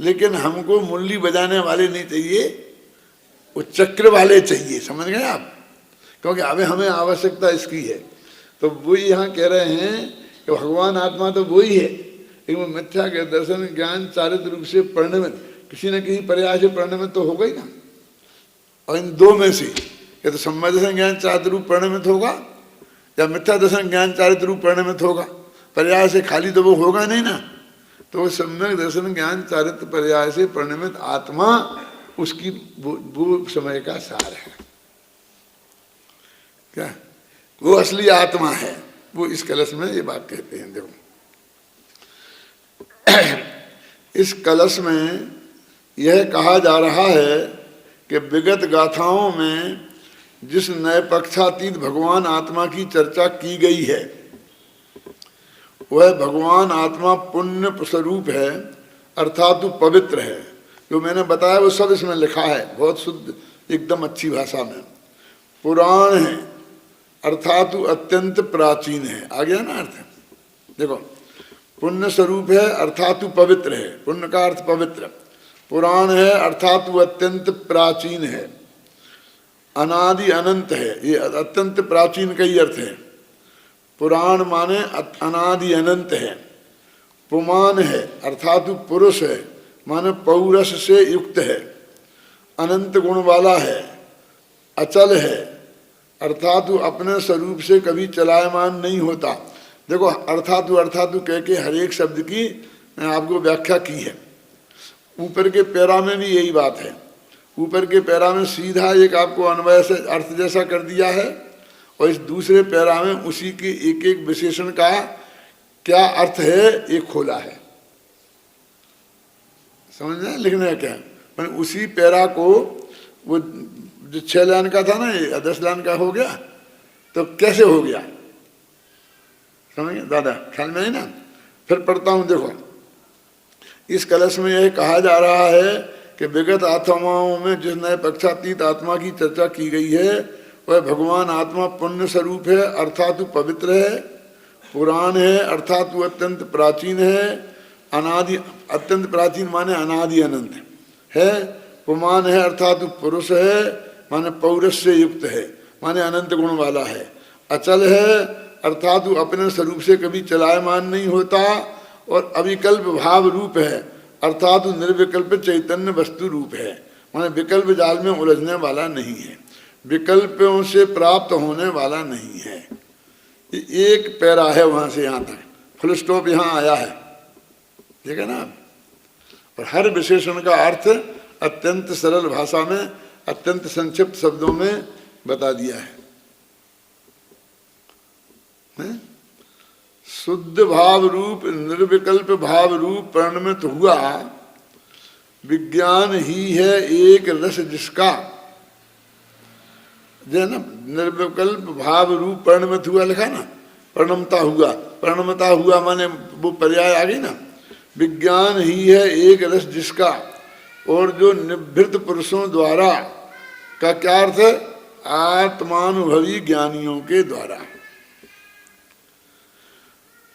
लेकिन हमको मुरली बजाने वाले नहीं चाहिए, वो चक्र वाले चाहिए। समझ गए आप? क्योंकि अभी हमें आवश्यकता इसकी है। तो वो यहाँ कह रहे हैं कि भगवान आत्मा तो वो ही है, लेकिन मिथ्या के दर्शन ज्ञान चारित्र रूप से परिणमित, किसी न किसी पर्याय से परिणमित तो होगा ही ना। और इन दो में से या तो सम्यक दर्शन ज्ञान चारित्र रूप परिणमित होगा या मिथ्या दर्शन ज्ञान चारित्र रूप परिणमित होगा। पर्याय से खाली तो वो होगा नहीं ना। तो सम्यक दर्शन ज्ञान चारित्र पर्याय से परिणमित आत्मा उसकी वो समय का सार है। क्या वो असली आत्मा है? वो इस कलश में ये बात कहते हैं। देखो इस कलश में यह कहा जा रहा है कि विगत गाथाओं में जिस नए पक्षातीत भगवान आत्मा की चर्चा की गई है वह भगवान आत्मा पुण्य स्वरूप है, अर्थात पवित्र है। जो मैंने बताया वो सब इसमें लिखा है, बहुत शुद्ध एकदम अच्छी भाषा में। पुराण है अर्थात अत्यंत प्राचीन है। आ गया ना अर्थ? देखो पुण्य स्वरूप है अर्थात पवित्र है, पुण्य का अर्थ पवित्र। पुराण है अर्थात अत्यंत प्राचीन है, अनादि अनंत है। ये अत्यंत प्राचीन का ही अर्थ है। पुराण माने अनादि अनंत है। पुमान है अर्थात पुरुष है, माने पौरुष से युक्त है, अनंत गुण वाला है, अचल है अर्थात अपने स्वरूप से कभी चलायमान नहीं होता। देखो अर्थातु कह के हर एक शब्द की मैं आपको व्याख्या की है। ऊपर के पैरा में भी यही बात है। ऊपर के पैरा में सीधा एक आपको अन्वय से अर्थ जैसा कर दिया है और इस दूसरे पैरा में उसी के एक एक विशेषण का क्या अर्थ है ये खोला है। समझ रहे हैं लिखने का क्या? मैंने उसी पैरा को वो जो 6 लाइन का था ना ये 10 लाइन का हो गया, तो कैसे हो गया? समझ गए दादा? ख्याल में है ना? फिर पढ़ता हूँ। देखो इस कलश में यह कहा जा रहा है कि विगत आत्माओं में जिस नए पक्षातीत आत्मा की चर्चा की गई है वह भगवान आत्मा पुण्य स्वरूप है अर्थात पवित्र है, पुराण है अर्थात अत्यंत प्राचीन है, अनादि अत्यंत प्राचीन माने अनादि अनंत है, पुमान है अर्थात पुरुष है माने पौरुष से युक्त है, माने अनंत गुण वाला है, अचल है अर्थात अपने स्वरूप से कभी चलायमान नहीं होता और अविकल्प भाव रूप है अर्थात निर्विकल्प चैतन्य वस्तु रूप है, माने विकल्प जाल में उलझने वाला नहीं है, विकल्पों से प्राप्त होने वाला नहीं है। ये एक पैरा है वहां से यहाँ तक, फुल स्टॉप यहाँ आया है, ठीक है ना? और हर विशेषण का अर्थ अत्यंत सरल भाषा में अत्यंत संक्षिप्त शब्दों में बता दिया है। शुद्ध भाव रूप निर्विकल्प भाव रूप परिणमित हुआ विज्ञान ही है एक रस जिसका, जो ना निर्विकल्प भाव रूप परिणमित हुआ लिखा ना, परिणमता हुआ माने वो पर्याय आ गई ना। विज्ञान ही है एक रस जिसका, और जो निभृत पुरुषों द्वारा का क्या अर्थ है? आत्मानुभवी ज्ञानियों के द्वारा।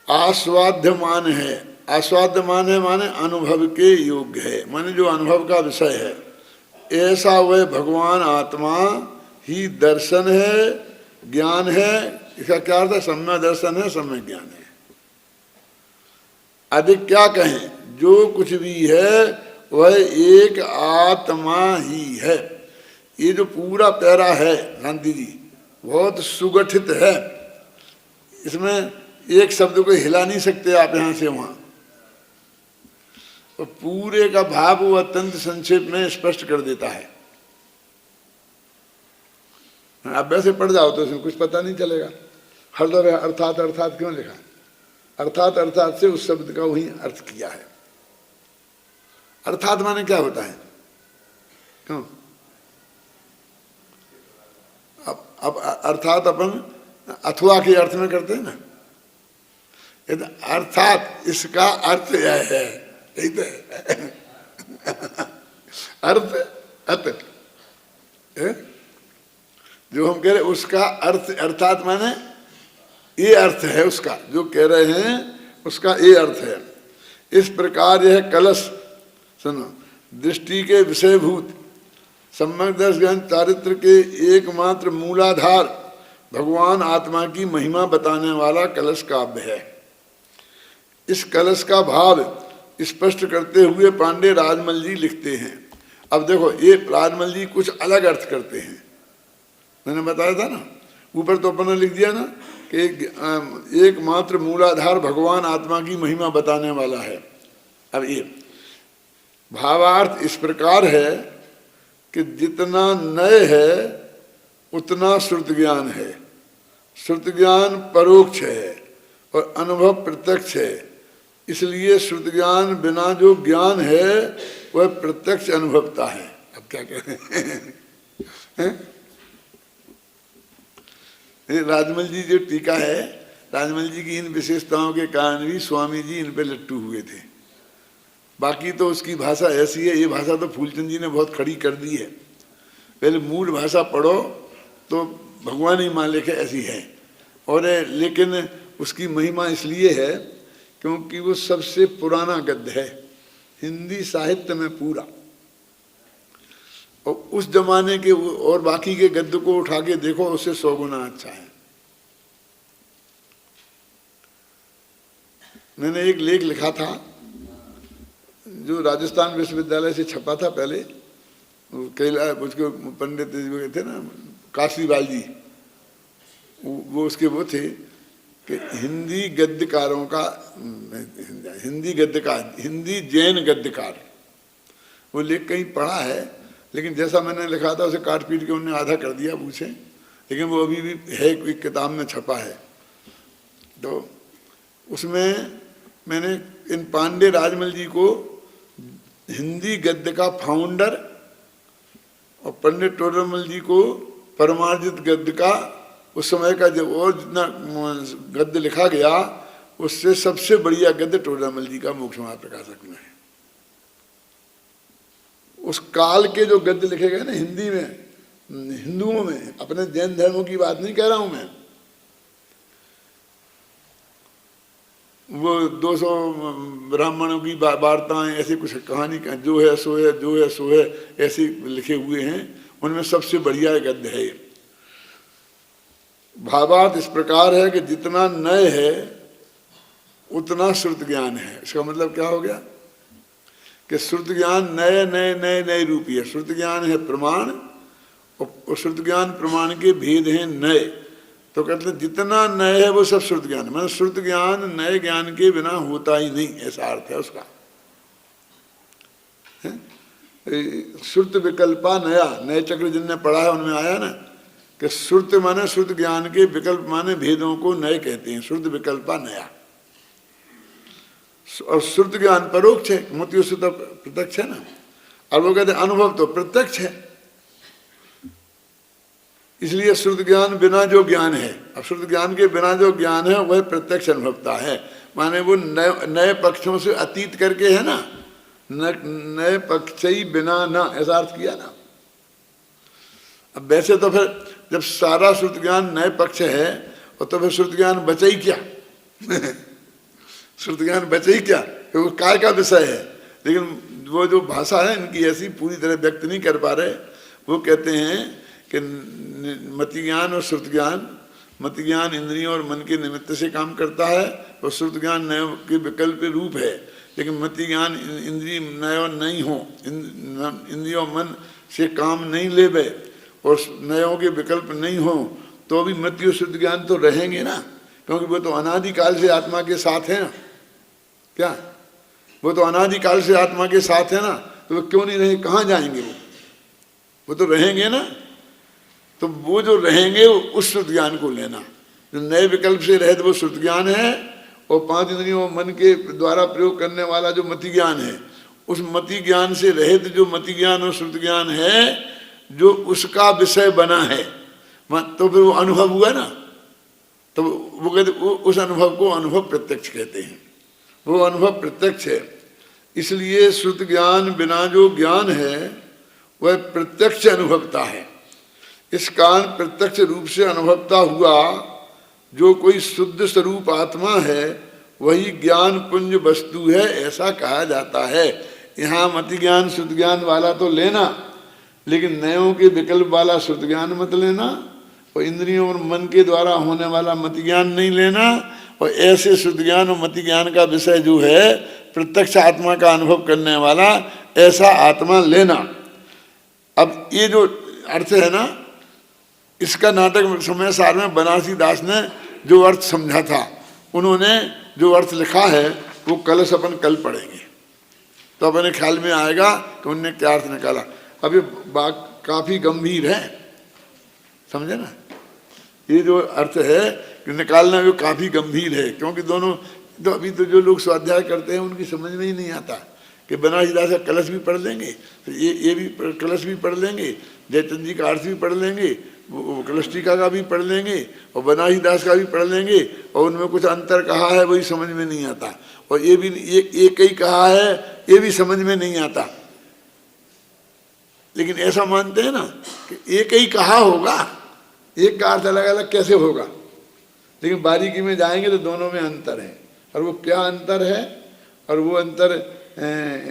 आस्वाद्यमान है, आस्वाद्यमान है माने अनुभव के योग्य है, माने जो अनुभव का विषय है, ऐसा वह भगवान आत्मा ही दर्शन है, ज्ञान है। इसका क्या अर्थ है? सम्यक दर्शन है, सम्यक ज्ञान है। अधिक क्या कहें, जो कुछ भी है वह एक आत्मा ही है। ये जो पूरा पैरा है शांति जी बहुत सुगठित है, इसमें एक शब्द को हिला नहीं सकते आप यहाँ से वहाँ, तो पूरे का भाव वो अत्यंत संक्षेप में स्पष्ट कर देता है। आप वैसे पढ़ जाओ तो इसमें कुछ पता नहीं चलेगा। हर दफे अर्थात अर्थात क्यों लिखा? अर्थात अर्थात से उस शब्द का वही अर्थ किया है। अर्थात माने क्या होता है? क्यों? अब अर्थात अपन अथवा के अर्थ में करते हैं ना, अर्थात इसका अर्थ यह है, यही तो है। अर्थ जो हम कह रहे उसका अर्थ, अर्थात माने ये अर्थ है उसका, जो कह रहे हैं उसका ये अर्थ है। इस प्रकार यह कलश सुनो दृष्टि के विषयभूत सम्यक दर्शन चारित्र के एकमात्र मूलाधार भगवान आत्मा की महिमा बताने वाला कलश काव्य है। इस कलश का भाव स्पष्ट करते हुए पांडे राजमल जी लिखते हैं। अब देखो ये राजमल जी कुछ अलग अर्थ करते हैं, मैंने बताया था ना ऊपर, तो अपन ने लिख दिया ना कि एकमात्र मूलाधार भगवान आत्मा की महिमा बताने वाला है। अब ये भावार्थ इस प्रकार है कि जितना नय है उतना श्रुत ज्ञान है। श्रुत ज्ञान परोक्ष है और अनुभव प्रत्यक्ष है, इसलिए श्रुत ज्ञान बिना जो ज्ञान है वह प्रत्यक्ष अनुभवता है। अब क्या कहें? राजमल जी जो टीका है, राजमल जी की इन विशेषताओं के कारण भी स्वामी जी इन पे लट्टू हुए थे। बाकी तो उसकी भाषा ऐसी है, ये भाषा तो फूलचंद जी ने बहुत खड़ी कर दी है। पहले मूल भाषा पढ़ो तो भगवान ही मान लेके ऐसी है, और लेकिन उसकी महिमा इसलिए है क्योंकि वो सबसे पुराना गद्य है हिंदी साहित्य में पूरा, और उस जमाने के और बाकी के गद्य को उठा के देखो उससे 100 गुना अच्छा है। मैंने एक लेख लिखा था जो राजस्थान विश्वविद्यालय से छपा था पहले, कैला उसके पंडित थे ना काशीबाल जी, वो उसके वो थे कि हिंदी गद्यकारों का, हिंदी गद्यकार, हिंदी जैन गद्यकार, वो लेख कहीं पढ़ा है, लेकिन जैसा मैंने लिखा था उसे काट पीट के उन्होंने आधा कर दिया पूछे, लेकिन वो अभी भी है, कोई किताब में छपा है। तो उसमें मैंने इन पांडे राजमल जी को हिंदी गद्य का फाउंडर और पंडित टोडरमल जी को परमार्जित गद्य का, उस समय का जब और जितना गद्य लिखा गया उससे सबसे बढ़िया गद्य टोडरमल जी का मोक्ष महाप्रकाशक में है। उस काल के जो गद्य लिखे गए ना हिंदी में, हिंदुओं में, अपने जैन धर्मों की बात नहीं कह रहा हूं मैं, वो 200 ब्राह्मणों की वार्ताएं ऐसी कुछ कहानी जो है सो है, जो है सो है, ऐसे लिखे हुए हैं, उनमें सबसे बढ़िया गद्य है। भावार्थ इस प्रकार है कि जितना नय है उतना श्रुत ज्ञान है। इसका मतलब क्या हो गया कि श्रुत ज्ञान नए नए नए नए रूपी है। श्रुत ज्ञान है प्रमाण, और श्रुत ज्ञान प्रमाण के भेद हैं नए। तो कहते हैं जितना नए है वो सब श्रुत ज्ञान है, मतलब श्रुत ज्ञान नए ज्ञान के बिना होता ही नहीं, ऐसा अर्थ है उसका। श्रुत विकल्पा नया, नए चक्र जिनने पढ़ा है उनमें आया ना कि श्रुत माने श्रुत ज्ञान के, विकल्प माने भेदों को नए कहते हैं, श्रुत विकल्पा नया। और श्रुत ज्ञान परोक्ष है, मोती से तो प्रत्यक्ष है ना, और वो कहते हैं अनुभव तो प्रत्यक्ष है। इसलिए श्रुत ज्ञान बिना जो ज्ञान है, अब श्रुत ज्ञान के बिना जो ज्ञान है वह प्रत्यक्ष अनुभवता है, माने वो नए पक्षों से अतीत करके है ना, नए पक्ष ही बिना ना, ऐसा अर्थ किया ना। अब वैसे तो फिर जब सारा श्रुत ज्ञान नए पक्ष है और तो फिर श्रुत ज्ञान बचे ही क्या? श्रुत ज्ञान बचे ही क्या? वो काय का विषय है। लेकिन वो जो भाषा है इनकी ऐसी पूरी तरह व्यक्त नहीं कर पा रहे। वो कहते हैं कि मति ज्ञान और श्रुत ज्ञान, मति ज्ञान इंद्रियों और मन के निमित्त से काम करता है और श्रुत ज्ञान नयों के विकल्प रूप है। लेकिन मति ज्ञान इंद्रिय नयो नहीं हो, इंद्रियों मन से काम नहीं लेवे और नयों के विकल्प नहीं हो तो भी मति और श्रुत ज्ञान तो रहेंगे ना, क्योंकि वो तो अनादिकाल से आत्मा के साथ है ना। क्या वो तो अनादिकाल से आत्मा के साथ है ना, तो वो क्यों नहीं रहे? कहाँ जाएंगे? वो तो रहेंगे ना। तो वो जो रहेंगे उस श्रुत ज्ञान को लेना। जो नए विकल्प से रहित वो श्रुत ज्ञान है और 5 इंद्रियों मन के द्वारा प्रयोग करने वाला जो मति ज्ञान है, उस मति ज्ञान से रहित जो मति ज्ञान और श्रुत ज्ञान है जो उसका विषय बना है, तो फिर वो अनुभव हुआ ना। तो वो कहते उस अनुभव को अनुभव प्रत्यक्ष कहते हैं। वो अनुभव प्रत्यक्ष है। इसलिए श्रुत ज्ञान बिना जो ज्ञान है वह प्रत्यक्ष अनुभवता है। इस कारण प्रत्यक्ष रूप से अनुभवता हुआ जो कोई शुद्ध स्वरूप आत्मा है वही ज्ञान पुंज वस्तु है, ऐसा कहा जाता है। यहाँ मति ज्ञान श्रुत ज्ञान वाला तो लेना, लेकिन नयों के विकल्प वाला श्रुत ज्ञान मत लेना और इंद्रियों और मन के द्वारा होने वाला मति ज्ञान नहीं लेना। और ऐसे श्रुत ज्ञान और मति ज्ञान का विषय जो है प्रत्यक्ष आत्मा का अनुभव करने वाला, ऐसा आत्मा लेना। अब ये जो अर्थ है ना, इसका नाटक समय सार में बनारसी दास ने जो अर्थ समझा था, उन्होंने जो अर्थ लिखा है वो अपन कल पढ़ेंगे तो अपने ख्याल में आएगा कि उनने क्या अर्थ निकाला। अब ये बात काफ़ी गंभीर है, समझे ना। ये जो अर्थ है कि निकालना वो काफ़ी गंभीर है, क्योंकि दोनों तो अभी तो जो लोग स्वाध्याय करते हैं उनकी समझ में ही नहीं आता कि बनारसी दास का कलश भी पढ़ लेंगे, ये भी कलश भी पढ़ लेंगे, जयचंद जी का अर्थ भी पढ़ लेंगे, वो कलश टीका का भी पढ़ लेंगे और बनारसी दास का भी पढ़ लेंगे और उनमें कुछ अंतर कहा है वही समझ में नहीं आता, और ये भी एक ही कहा है ये भी समझ में नहीं आता। लेकिन ऐसा मानते हैं ना कि एक ही कहा होगा, एक का अर्थ अलग अलग कैसे होगा, लेकिन बारीकी में जाएंगे तो दोनों में अंतर है। और वो क्या अंतर है और वो अंतर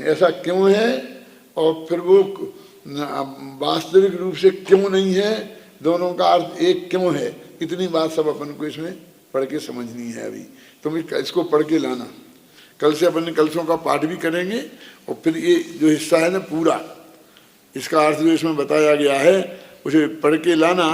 ऐसा क्यों है और फिर वो वास्तविक रूप से क्यों नहीं है, दोनों का अर्थ एक क्यों है, इतनी बात सब अपन को इसमें पढ़ के समझनी है। अभी तुम इसको पढ़ के लाना। कल से अपन कलशों का पाठ भी करेंगे और फिर ये जो हिस्सा है ना पूरा, इसका अर्थ जो इसमें बताया गया है उसे पढ़ के लाना।